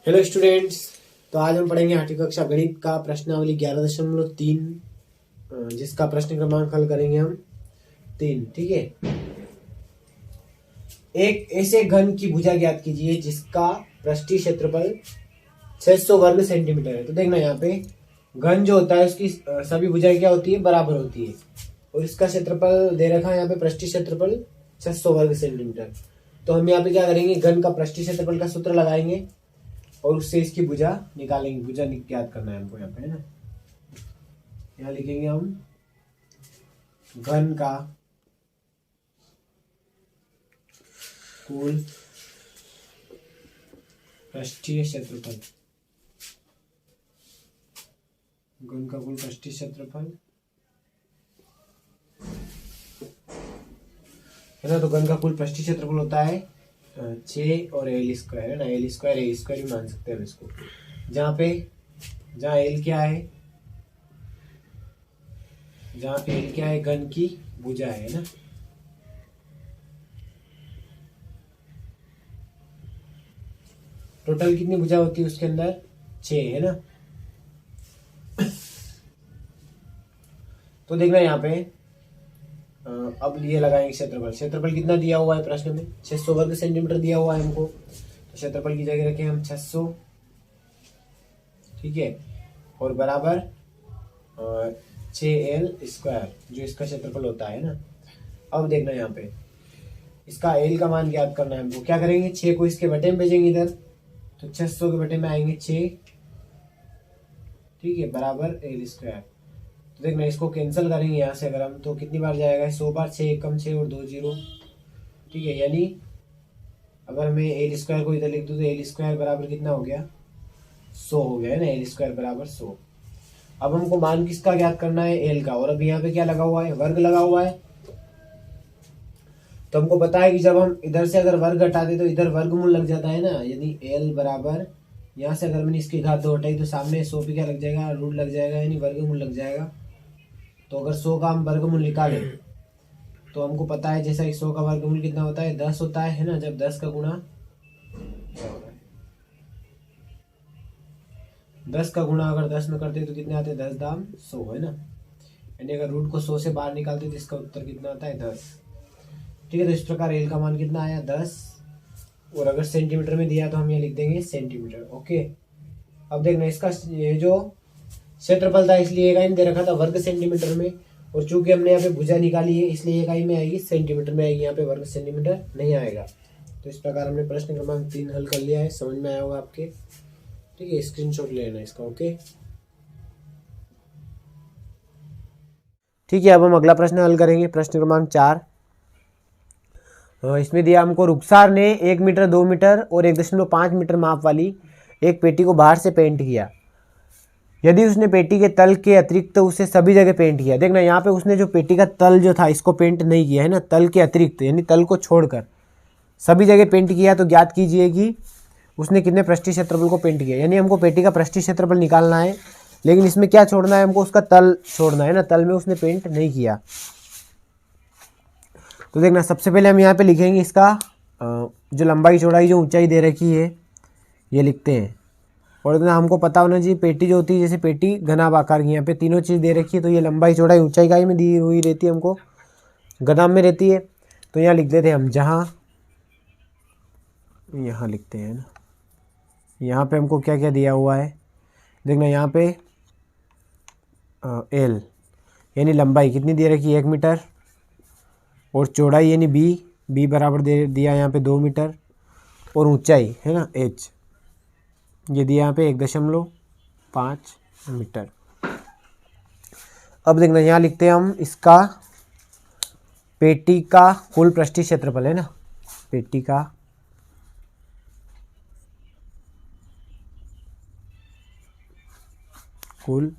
Hello students. तो आज हम पढ़ेंगे आठवीं कक्षा गणित का प्रश्नावली 11.3 जिसका प्रश्न क्रमांक हल करेंगे हम 3। ठीक है। एक ऐसे घन की भुजा ज्ञात कीजिए जिसका पृष्ठीय क्षेत्रफल 600 वर्ग सेंटीमीटर है। तो देखना यहाँ पे घन जो होता है उसकी सभी भुजाएं क्या होती है, बराबर होती है। और इसका क्षेत्रफल दे रखा है यहाँ पे, पृष्ठीय क्षेत्रफल 600 वर्ग सेंटीमीटर। तो हम यहाँ पे क्या करेंगे, घन का पृष्ठीय क्षेत्रफल का सूत्र लगाएंगे और उससे इसकी भुजा निकालेंगे। भुजा ज्ञात करना है हमको यहाँ पे, है ना। यहाँ लिखेंगे हम घन का कुल पृष्ठीय क्षेत्रफल, घन का कुल पृष्ठीय क्षेत्रफल है ना। तो घन का कुल पृष्ठीय क्षेत्रफल होता है 6 और एल स्क्वायर, है ना। एल स्क्वायर ए स्क्वायर भी मान सकते हैं हम इसको। जहाँ एल क्या है, घन की भुजा है ना। टोटल कितनी भुजा होती है उसके अंदर, 6, है ना। तो देखना यहाँ पे अब ये लगाएंगे क्षेत्रफल। क्षेत्रफल कितना दिया हुआ है प्रश्न में, 600 वर्ग सेंटीमीटर दिया हुआ है हमको। तो क्षेत्रफल की जगह रखें हम 600, ठीक है। और बराबर 6l स्क्वायर जो इसका क्षेत्रफल होता है ना। अब देखना यहाँ पे इसका l का मान ज्ञात करना है हमको। क्या करेंगे, 6 को इसके बटे में भेजेंगे इधर, तो 600 के बटे में आएंगे 6, ठीक है, बराबर l स्क्वायर। तो देखना इसको कैंसिल करेंगे यहाँ से अगर हम, तो कितनी बार जाएगा, 100 बार। 6 एकम 6 और 2 0, ठीक है। यानी अगर मैं एल स्क्वायर को इधर लिख दूँ तो एल स्क्वायर बराबर कितना हो गया, 100 हो गया, है ना। एल स्क्वायर बराबर 100। अब हमको मान किसका ज्ञात करना है, एल का। और अब यहाँ पे क्या लगा हुआ है, वर्ग लगा हुआ है। तो हमको पता है कि जब हम इधर से अगर वर्ग हटाते तो इधर वर्गमूल लग जाता है ना। यदि एल बराबर, यहाँ से अगर मैंने इसकी घात 2 हटाई तो सामने 100 पे क्या लग जाएगा, रूट लग जाएगा, यानी वर्गमूल लग जाएगा। तो अगर 100 का हम वर्गमूल निकालें तो हमको पता है जैसा 100 का वर्गमूल कितना होता है, 10 होता है ना। जब 10 का गुणा 10 का गुणा अगर 10 में करते तो कितने आते हैं, 10 दाम 100, है ना। यानी अगर रूट को 100 से बाहर निकालते तो इसका उत्तर कितना आता है, 10, ठीक है। तो इस प्रकार एल का मान कितना आया, 10। और अगर सेंटीमीटर में दिया तो हम ये लिख देंगे सेंटीमीटर, ओके। अब देखना इसका ये जो क्षेत्रफल था इसलिए इकाई में दे रखा था वर्ग सेंटीमीटर में, और चूंकि हमने यहाँ पे भुजा निकाली है इसलिए इकाई में आएगी, सेंटीमीटर में आएगी। यहाँ पे वर्ग सेंटीमीटर नहीं आएगा। तो इस प्रकार हमने प्रश्न क्रमांक 3 हल कर लिया है। समझ में आया होगा आपके, ठीक है। स्क्रीनशॉट ले लेना इसका, ओके। ठीक है, अब हम अगला प्रश्न हल करेंगे, प्रश्न क्रमांक 4। इसमें दिया हमको, रुखसार ने 1 मीटर 2 मीटर और 1.5 मीटर माप वाली एक पेटी को बाहर से पेंट किया। यदि उसने पेटी के तल के अतिरिक्त तो उसे सभी जगह पेंट किया। देखना यहाँ पे उसने जो पेटी का तल जो था इसको पेंट नहीं किया, है ना। तल के अतिरिक्त यानी तल को छोड़कर सभी जगह पेंट किया। तो ज्ञात कीजिए कि उसने कितने पृष्ठीय क्षेत्रफल को पेंट किया। यानी हमको पेटी का पृष्ठीय क्षेत्रफल निकालना है, लेकिन इसमें क्या छोड़ना है हमको, उसका तल छोड़ना है ना। तल में उसने पेंट नहीं किया। तो देखना सबसे पहले हम यहाँ पे लिखेंगे इसका जो लंबाई चौड़ाई जो ऊंचाई दे रखी है ये लिखते हैं। और इतना हमको पता होना चाहिए, पेटी जो होती है जैसे पेटी घनाभ आकार की, यहाँ पे तीनों चीज़ दे रखी है। तो ये लंबाई चौड़ाई ऊंचाई का में दी हुई रहती है, हमको घनाभ में रहती है। तो यहाँ लिख देते हैं हम, यहाँ लिखते हैं ना। यहाँ पे हमको क्या क्या दिया हुआ है, देखना यहाँ पे एल यानी लंबाई कितनी दे रखी है, 1 मीटर। और चौड़ाई यानी बी बराबर दे दिया यहाँ पे 2 मीटर। और ऊंचाई है ना एच, ये दिया यहाँ पे 1.5 मीटर। अब देखना यहाँ लिखते हैं हम इसका पेटी का कुल पृष्ठीय क्षेत्रफल, है ना। पेटी का कुल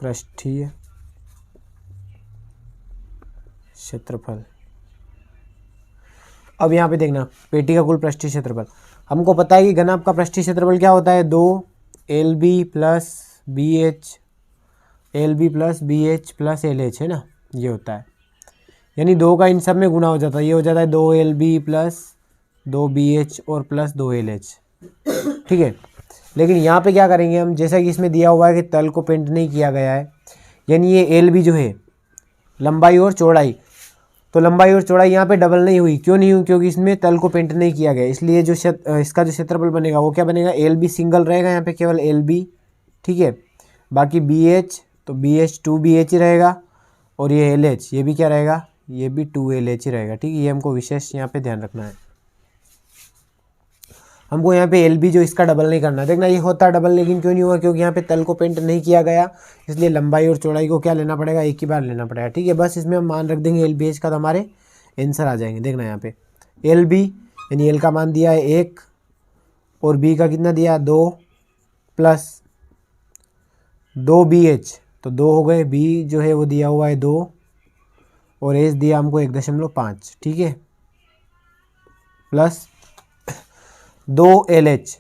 पृष्ठीय क्षेत्रफल। अब यहाँ पे देखना पेटी का कुल पृष्ठीय क्षेत्रफल, हमको पता है कि घनाभ का पृष्ठीय क्षेत्रफल क्या होता है, 2LB plus B H plus LH, है ना। ये होता है, यानी 2 का इन सब में गुना हो जाता है। ये हो जाता है 2LB प्लस 2 BH और प्लस 2 LH, ठीक है। लेकिन यहाँ पे क्या करेंगे हम, जैसा कि इसमें दिया हुआ है कि तल को पेंट नहीं किया गया है, यानी ये LB जो है लंबाई और चौड़ाई, तो लंबाई और चौड़ाई यहाँ पे डबल नहीं हुई। क्यों नहीं हुई? क्योंकि इसमें तल को पेंट नहीं किया गया, इसलिए जो इसका जो क्षेत्रफल बनेगा वो क्या बनेगा, LB सिंगल रहेगा यहाँ पे, केवल LB, ठीक है। बाकी BH तो BH 2BH ही रहेगा, और ये LH ये भी क्या रहेगा, ये भी 2LH ही रहेगा, ठीक है। ये हमको विशेष यहाँ पे ध्यान रखना है। हमको यहाँ पे LB जो इसका डबल नहीं करना। देखना ये होता डबल, लेकिन क्यों नहीं हुआ, क्योंकि यहाँ पे तल को पेंट नहीं किया गया, इसलिए लंबाई और चौड़ाई को क्या लेना पड़ेगा, एक ही बार लेना पड़ेगा, ठीक है। बस इसमें हम मान रख देंगे LBH का, तो हमारे आंसर आ जाएंगे। देखना यहाँ पे LB यानी L का मान दिया है 1 और B का कितना दिया 2 प्लस 2 BH तो 2 हो गए, B जो है वो दिया हुआ है 2 और H दिया हमको 1.5, ठीक है, प्लस 2 LH।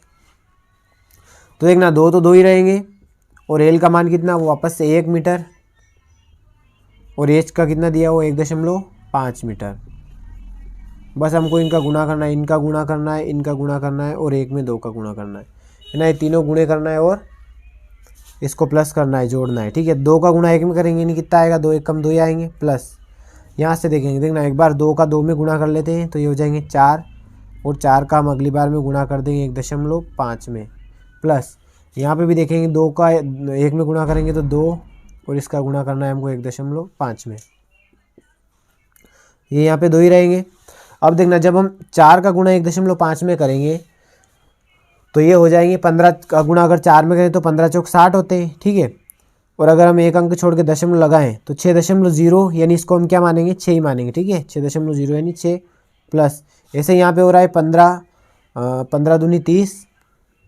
तो देखना 2 तो 2 ही रहेंगे, और L का मान कितना, वो वापस से 1 मीटर, और H का कितना दिया वो 1.5 मीटर। बस हमको इनका गुणा करना है, इनका गुणा करना है, इनका गुणा करना है, और 1 में 2 का गुणा करना है ना। ये तीनों गुणे करना है और इसको प्लस करना है, जोड़ना है, ठीक है। 2 का गुणा 1 में करेंगे, नहीं कितना आएगा, 2 1 कम 2 ही आएंगे, प्लस यहाँ से देखेंगे। देखना एक बार 2 का 2 में गुणा कर लेते हैं, तो ये हो जाएंगे 4, और 4 का हम अगली बार में गुणा कर देंगे 1.5 में, प्लस यहाँ पे भी देखेंगे 2 का 1 में गुणा करेंगे तो 2, और इसका गुणा करना है हमको 1.5 में, ये यहाँ पे 2 ही रहेंगे। अब देखना जब हम 4 का गुणा 1.5 में करेंगे तो ये हो जाएंगे 15 का गुणा अगर 4 में करें तो 15 चौक 60 होते हैं, ठीक है। और अगर हम एक अंक छोड़ के दशमलव लगाएं तो 6.0 यानी इसको हम क्या मानेंगे, 6 ही मानेंगे, ठीक है। 6.0 यानी 6 प्लस ऐसे यहाँ पे हो रहा है 15 दूनी 30,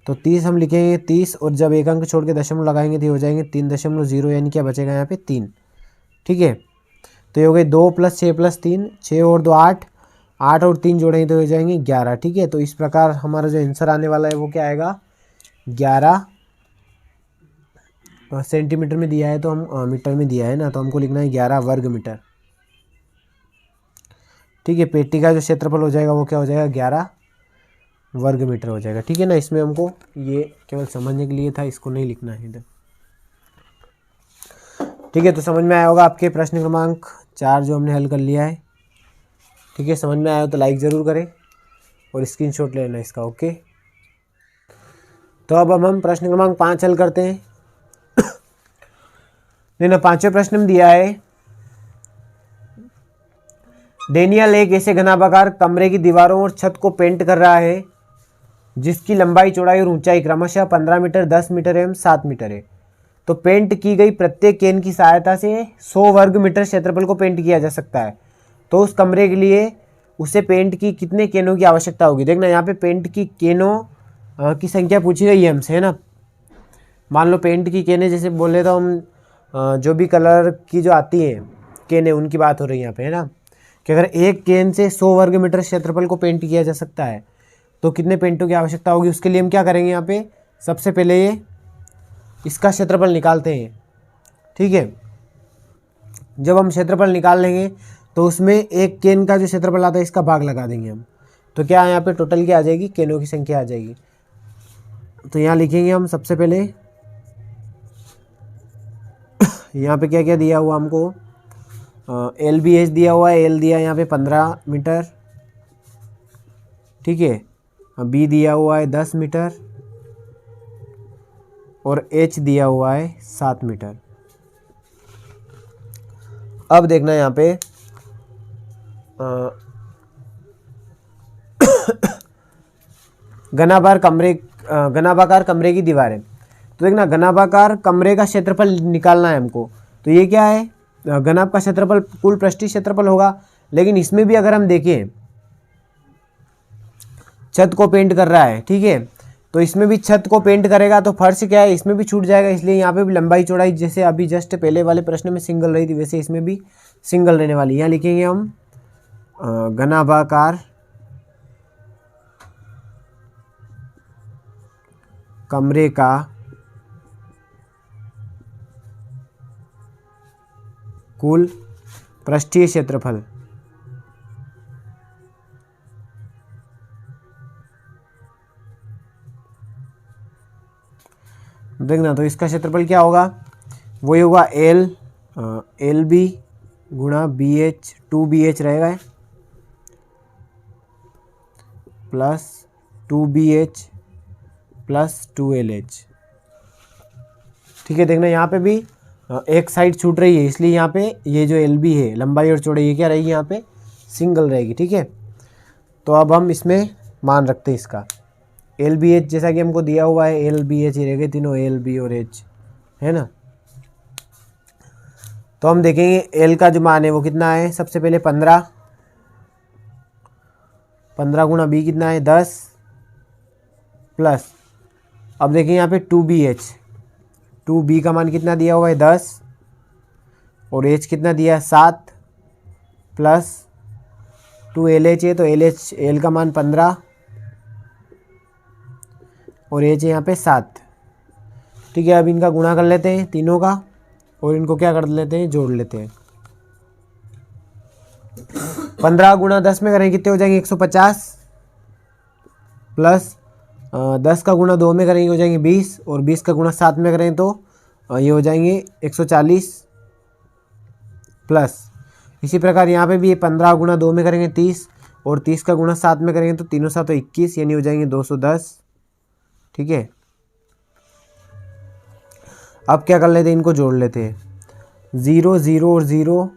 तो 30 हम लिखेंगे 30, और जब एक अंक छोड़ के दशमलव लगाएंगे तो ये हो जाएंगे 3.0 यानी क्या बचेगा यहाँ पे 3, ठीक है। तो ये हो गए 2 + 6 + 3, 6 और 2 8, 8 और 3 जोड़ेंगे तो हो जाएंगे 11, ठीक है। तो इस प्रकार हमारा जो आंसर आने वाला है वो क्या आएगा, 11 सेंटीमीटर में दिया है, तो हम मीटर में दिया है ना, तो हमको लिखना है 11 वर्ग मीटर, ठीक है। पेटी का जो क्षेत्रफल हो जाएगा वो क्या हो जाएगा, 11 वर्ग मीटर हो जाएगा, ठीक है ना। इसमें हमको ये केवल समझने के लिए था, इसको नहीं लिखना है इधर, ठीक है। तो समझ में आया होगा आपके प्रश्न क्रमांक 4 जो हमने हल कर लिया है, ठीक है। समझ में आया हो तो लाइक ज़रूर करें और स्क्रीनशॉट ले लेना इसका, ओके। तो अब हम प्रश्न क्रमांक 5 हल करते हैं। देखना 5वें प्रश्न में दिया है, डेनियल एक ऐसे घनाभागार कमरे की दीवारों और छत को पेंट कर रहा है जिसकी लंबाई चौड़ाई और ऊंचाई क्रमशः 15 मीटर, 10 मीटर एवं 7 मीटर है। तो पेंट की गई प्रत्येक केन की सहायता से 100 वर्ग मीटर क्षेत्रफल को पेंट किया जा सकता है। तो उस कमरे के लिए उसे पेंट की कितने केनों की आवश्यकता होगी। देखना यहाँ पे पेंट की केनों की संख्या पूछी गई है हमसे, है ना। मान लो पेंट की केने जैसे बोले तो हम जो भी कलर की जो आती हैं केने उनकी बात हो रही है यहाँ पे, है ना। कि अगर एक केन से 100 वर्ग मीटर क्षेत्रफल को पेंट किया जा सकता है तो कितने पेंटों की आवश्यकता होगी। उसके लिए हम क्या करेंगे, यहाँ पे सबसे पहले ये इसका क्षेत्रफल निकालते हैं, ठीक है। जब हम क्षेत्रफल निकाल लेंगे तो उसमें एक केन का जो क्षेत्रफल आता है इसका भाग लगा देंगे हम, तो क्या यहाँ पे टोटल क्या आ जाएगी, केनों की संख्या आ जाएगी। तो यहाँ लिखेंगे हम सबसे पहले यहाँ पे क्या क्या दिया हुआ हमको, LBH दिया हुआ है, L दिया यहाँ पे 15 मीटर, ठीक है। B दिया हुआ है 10 मीटर और H दिया हुआ है 7 मीटर। अब देखना यहाँ पे घनाभागार कमरे की दीवारें। तो देखना घनाभागार कमरे का क्षेत्रफल निकालना है हमको। तो ये क्या है, घनाभ का क्षेत्रफल कुल पृष्ठीय क्षेत्रफल होगा। लेकिन इसमें भी अगर हम देखें छत को पेंट कर रहा है, ठीक है। तो इसमें भी छत को पेंट करेगा तो फर्श क्या है, इसमें भी छूट जाएगा। इसलिए यहाँ पे भी लंबाई चौड़ाई जैसे अभी जस्ट पहले वाले प्रश्न में सिंगल रही थी वैसे इसमें भी सिंगल रहने वाली। यहाँ लिखेंगे हम घनाभागार कमरे का कुल पृष्ठीय क्षेत्रफल देखना, तो इसका क्षेत्रफल क्या होगा, वही होगा एल बी गुणा बी एच, 2BH रहेगा प्लस 2BH प्लस 2LH। ठीक है, देखना यहाँ पे भी एक साइड छूट रही है, इसलिए यहाँ पे ये जो LB है, लंबाई और चौड़ाई, ये क्या रहेगी, यहाँ पे सिंगल रहेगी। ठीक है, तो अब हम इसमें मान रखते हैं इसका LBH, जैसा कि हमको दिया हुआ है LBH ही रहेगा, तीनों LB और H है ना। तो हम देखेंगे L का जो मान है वो कितना है, सबसे पहले 15 गुणा B कितना है 10 प्लस, अब देखिए यहाँ पे 2BH, 2B का मान कितना दिया हुआ है 10 और H कितना दिया है 7 प्लस 2LH है, तो L का मान 15 और H है यहाँ पे 7। ठीक है, अब इनका गुणा कर लेते हैं तीनों का और इनको क्या कर लेते हैं, जोड़ लेते हैं। 15 गुणा 10 में करें कितने हो जाएंगे 150 प्लस 10 का गुणा 2 में करेंगे हो जाएंगे 20 और 20 का गुणा 7 में करें तो ये हो जाएंगे 140 प्लस, इसी प्रकार यहाँ पे भी 15 गुणा 2 में करेंगे 30 और 30 का गुणा 7 में करेंगे तो तीनों 7 तो 21, यानी हो जाएंगे 210। ठीक है, अब क्या कर लेते हैं, इनको जोड़ लेते हैं, 0 0 और 0,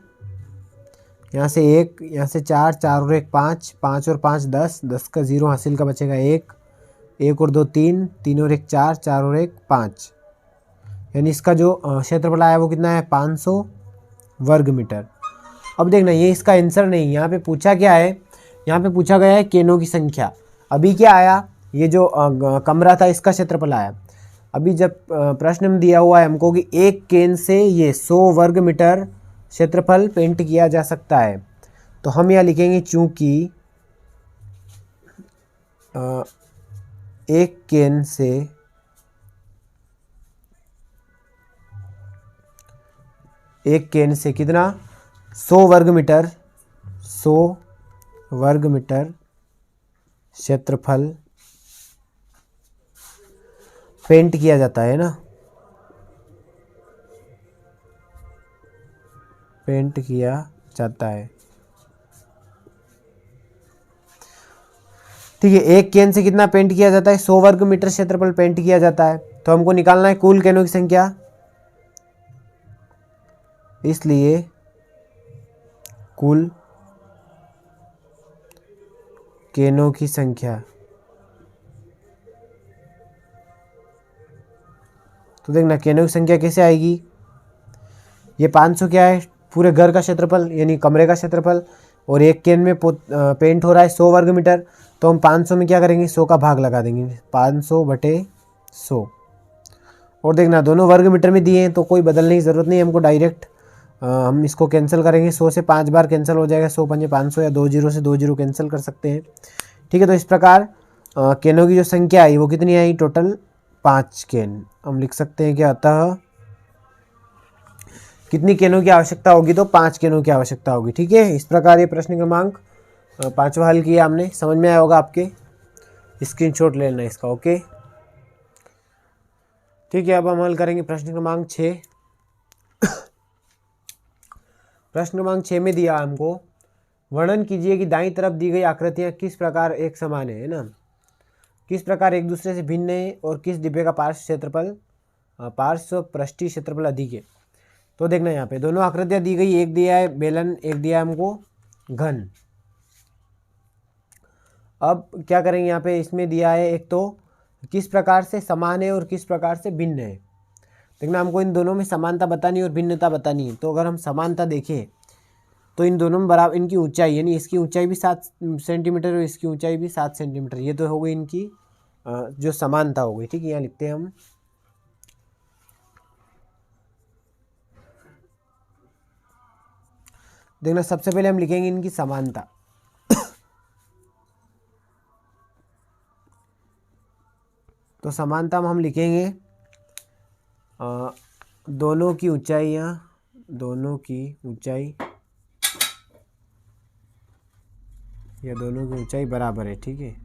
यहाँ से 1, यहाँ से 4 4 और 1 5, 5 और 5 10, 10 का 0 हासिल का बचेगा 1, 1 और 2 3, 3 और 1 4, 4 और 1 5, यानी इसका जो क्षेत्रफल आया वो कितना है 500 वर्ग मीटर। अब देखना, ये इसका आंसर नहीं, यहाँ पे पूछा क्या है, यहाँ पे पूछा गया है केनों की संख्या। अभी क्या आया, ये जो कमरा था इसका क्षेत्रफल आया। अभी जब प्रश्न में दिया हुआ है हमको कि एक केन से ये 100 वर्ग मीटर क्षेत्रफल पेंट किया जा सकता है, तो हम यहाँ लिखेंगे चूंकि एक केन से कितना 100 वर्ग मीटर क्षेत्रफल पेंट किया जाता है ना, पेंट किया जाता है। ठीक है, एक केन से कितना पेंट किया जाता है 100 वर्ग मीटर क्षेत्रफल पेंट किया जाता है, तो हमको निकालना है कुल केनों की संख्या, इसलिए कुल केनों की संख्या। तो देखना केनों की संख्या कैसे आएगी, ये 500 क्या है पूरे घर का क्षेत्रफल यानी कमरे का क्षेत्रफल, और एक केन में पेंट हो रहा है 100 वर्ग मीटर, तो हम 500 में क्या करेंगे 100 का भाग लगा देंगे, 500/100। और देखना दोनों वर्ग मीटर में दिए हैं तो कोई बदलने की ज़रूरत नहीं है हमको, डायरेक्ट हम इसको कैंसिल करेंगे, 100 से 5 बार कैंसिल हो जाएगा, 100 पंजे 500, या 2 जीरो से 2 जीरो कैंसिल कर सकते हैं। ठीक है, तो इस प्रकार केनों की जो संख्या आई वो कितनी आई, टोटल 5 केन। हम लिख सकते हैं कि अतः कितनी केनों की आवश्यकता होगी, तो 5 केनों की आवश्यकता होगी। ठीक है, इस प्रकार ये प्रश्न क्रमांक 5वां हल किया हमने, समझ में आया होगा आपके, स्क्रीनशॉट ले लेना इसका। ओके, ठीक है, अब हम हल करेंगे प्रश्न क्रमांक 6। प्रश्न क्रमांक 6 में दिया हमको, वर्णन कीजिए कि दाईं तरफ दी गई आकृतियां किस प्रकार एक समान है ना, किस प्रकार एक दूसरे से भिन्न है और किस डिब्बे का पार्श्व पृष्ठीय क्षेत्रफल अधिक है। तो देखना यहाँ पे दोनों आकृतियां दी गई, एक दिया है बेलन, एक दिया है हमको घन। अब क्या करेंगे, यहाँ पे इसमें दिया है एक तो किस प्रकार से समान है और किस प्रकार से भिन्न है। देखना हमको इन दोनों में समानता बतानी और भिन्नता बतानी है। तो अगर हम समानता देखें तो इन दोनों में बराबर, इनकी ऊंचाई यानी इसकी ऊंचाई भी 7 सेंटीमीटर और इसकी ऊंचाई भी 7 सेंटीमीटर, ये तो हो गई इनकी जो समानता हो गई। ठीक है, यहाँ लिखते हैं हम, देखना सबसे पहले हम लिखेंगे इनकी समानता। तो समानता में हम लिखेंगे दोनों की ऊंचाइयाँ, दोनों की ऊंचाई या दोनों की ऊंचाई बराबर है। ठीक है,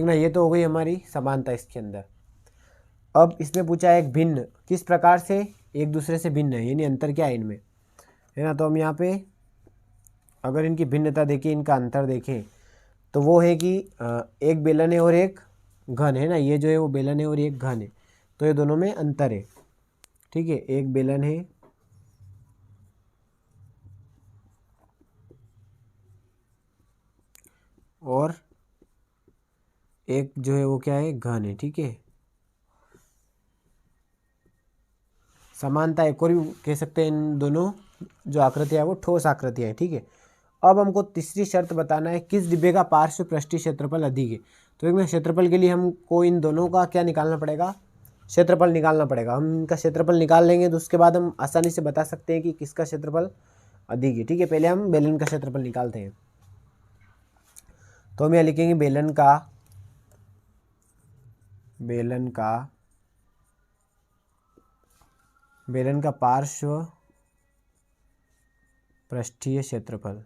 देखना ये तो हो गई हमारी समानता इसके अंदर। अब इसमें पूछा है एक भिन्न, किस प्रकार से एक दूसरे से भिन्न है, यानी अंतर क्या है इनमें, है ना। तो हम यहाँ पे अगर इनकी भिन्नता देखें, इनका अंतर देखें, तो वो है कि एक बेलन है और एक घन है ना, ये जो है वो बेलन है और एक घन है, तो ये दोनों में अंतर है। ठीक है, एक बेलन है और एक जो है वो क्या है, घन है। ठीक है, समानता एक और भी कह सकते हैं, इन दोनों जो आकृतियाँ है वो ठोस आकृतियाँ हैं। ठीक है, अब हमको तीसरी शर्त बताना है, किस डिब्बे का पार्श्व पृष्ठीय क्षेत्रफल अधिक है। तो एक क्षेत्रफल के लिए हमको इन दोनों का क्या निकालना पड़ेगा, क्षेत्रफल निकालना पड़ेगा। हम इनका क्षेत्रफल निकाल लेंगे तो उसके बाद हम आसानी से बता सकते हैं कि किसका क्षेत्रफल अधिक है। ठीक है, पहले हम बेलन का क्षेत्रफल निकालते हैं। तो हम यहाँ लिखेंगे बेलन का पार्श्व पृष्ठीय क्षेत्रफल।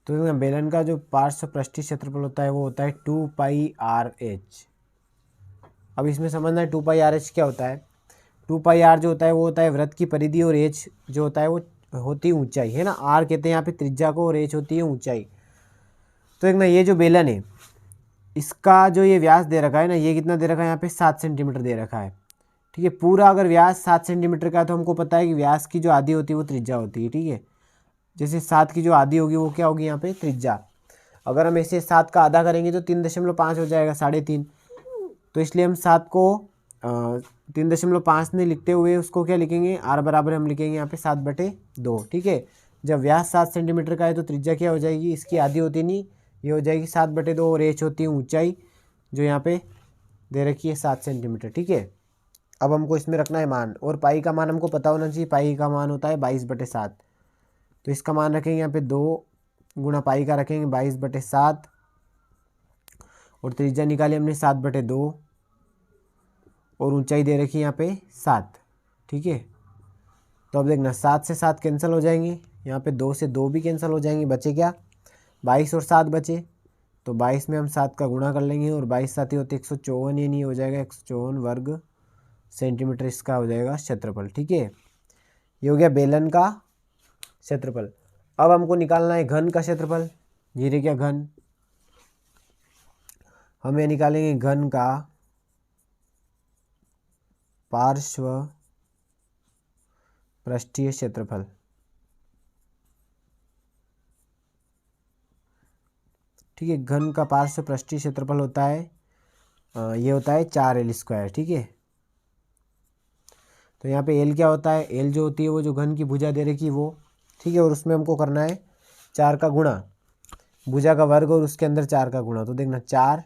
तो बेलन का जो पार्श्व पृष्ठीय क्षेत्रफल होता है वो होता है 2πr/h। अब इसमें समझना है 2πr/h क्या होता है। 2πr जो होता है वो होता है वृत्त की परिधि और h जो होता है वो होती है ऊंचाई, है ना। r कहते हैं यहाँ पे त्रिज्या को और h होती है ऊंचाई। तो एक ना ये जो बेलन है इसका जो ये व्यास दे रखा है ना, ये कितना दे रखा है यहाँ पे 7 सेंटीमीटर दे रखा है। ठीक है, पूरा अगर व्यास 7 सेंटीमीटर का है तो हमको पता है कि व्यास की जो आधी होती है वो त्रिज्या होती है। ठीक है, जैसे 7 की जो आधी होगी वो क्या होगी यहाँ पे, त्रिज्या। अगर हम ऐसे 7 का आधा करेंगे तो 3.5 हो जाएगा, 3.5। तो इसलिए हम 7 को 3.5 नहीं लिखते हुए उसको क्या लिखेंगे, r बराबर हम लिखेंगे यहाँ पे 7/2। ठीक है, जब व्यास 7 सेंटीमीटर का है तो त्रिज्या क्या हो जाएगी, इसकी आधी होती नहीं, ये हो जाएगी 7/2 और h होती है ऊंचाई जो यहाँ पे दे रखी है 7 सेंटीमीटर। ठीक है, अब हमको इसमें रखना है मान, और पाई का मान हमको पता होना चाहिए। पाई का मान होता है 22/7। तो इसका मान रखेंगे यहाँ पे 2 गुणा पाई का रखेंगे 22/7 और त्रिज्या निकाली हमने 7/2 और ऊंचाई दे रखी है यहाँ पे 7। ठीक है, तो अब देखना 7 से 7 कैंसिल हो जाएंगे, यहाँ पे 2 से 2 भी कैंसिल हो जाएंगे, बचे क्या 22 और 7 बचे। तो 22 में हम 7 का गुणा कर लेंगे और 22 साथी होते 154, ये नहीं हो जाएगा 154 वर्ग सेंटीमीटर इसका हो जाएगा क्षेत्रफल। ठीक है, ये हो गया बेलन का क्षेत्रफल। अब हमको निकालना है घन का क्षेत्रफल। जीरे क्या घन, हम ये निकालेंगे घन का पार्श्व पृष्ठीय क्षेत्रफल। ठीक है, घन का पार्श्व पृष्ठीय क्षेत्रफल होता है ये होता है 4l²। ठीक है, तो यहाँ पे l क्या होता है, l जो होती है वो जो घन की भुजा दे रखी वो। ठीक है, और उसमें हमको करना है 4 का गुणा, भुजा का वर्ग और उसके अंदर 4 का गुणा। तो देखना 4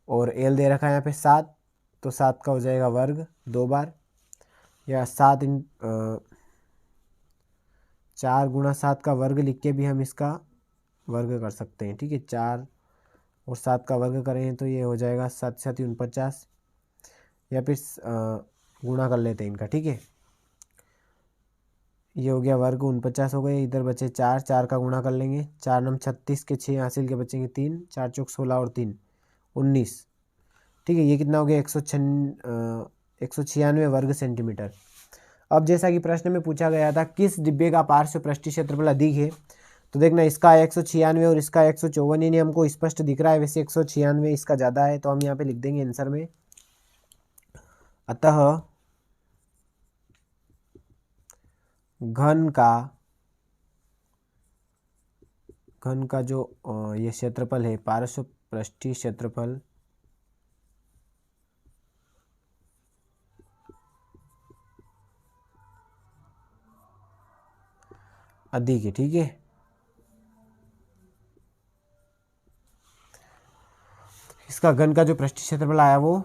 और l दे रखा है यहाँ पे 7, तो 7 का हो जाएगा वर्ग 2 बार, या 4 गुणा 7 का वर्ग लिख के भी हम इसका वर्ग कर सकते हैं। ठीक है, 4 और 7 का वर्ग करें तो ये हो जाएगा 7 7 49, या फिर गुणा कर लेते हैं इनका। ठीक है, ये हो गया वर्ग 49 हो गए, इधर बचे 4, 4 का गुणा कर लेंगे, 4 9 36 के 6 हासिल के बचेंगे 3, 4 चौक 16 और 3 19। ठीक है, ये कितना हो गया 196 वर्ग सेंटीमीटर। अब जैसा कि प्रश्न में पूछा गया था किस डिब्बे का पार्श्व पृष्ठीय क्षेत्रफल अधिक है, तो देखना इसका 196 और इसका 154, यानी हमको स्पष्ट दिख रहा है, वैसे 196 इसका ज़्यादा है, तो हम यहाँ पे लिख देंगे आंसर में। अतः घन का जो ये क्षेत्रफल है, पार्श्व पृष्ठीय क्षेत्रफल अधिक है। ठीक है, इसका घन का जो पृष्ठीय क्षेत्रफल आया वो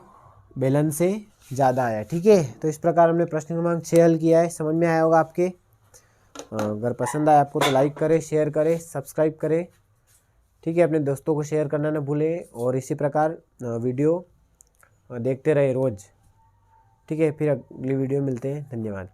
बेलन से ज़्यादा आया। ठीक है, तो इस प्रकार हमने प्रश्न क्रमांक 6 हल किया है। समझ में आया होगा आपके। अगर पसंद आए आपको तो लाइक करें, शेयर करें, सब्सक्राइब करें। ठीक है, अपने दोस्तों को शेयर करना ना भूलें, और इसी प्रकार वीडियो देखते रहे रोज़। ठीक है, फिर अगली वीडियो मिलते हैं। धन्यवाद।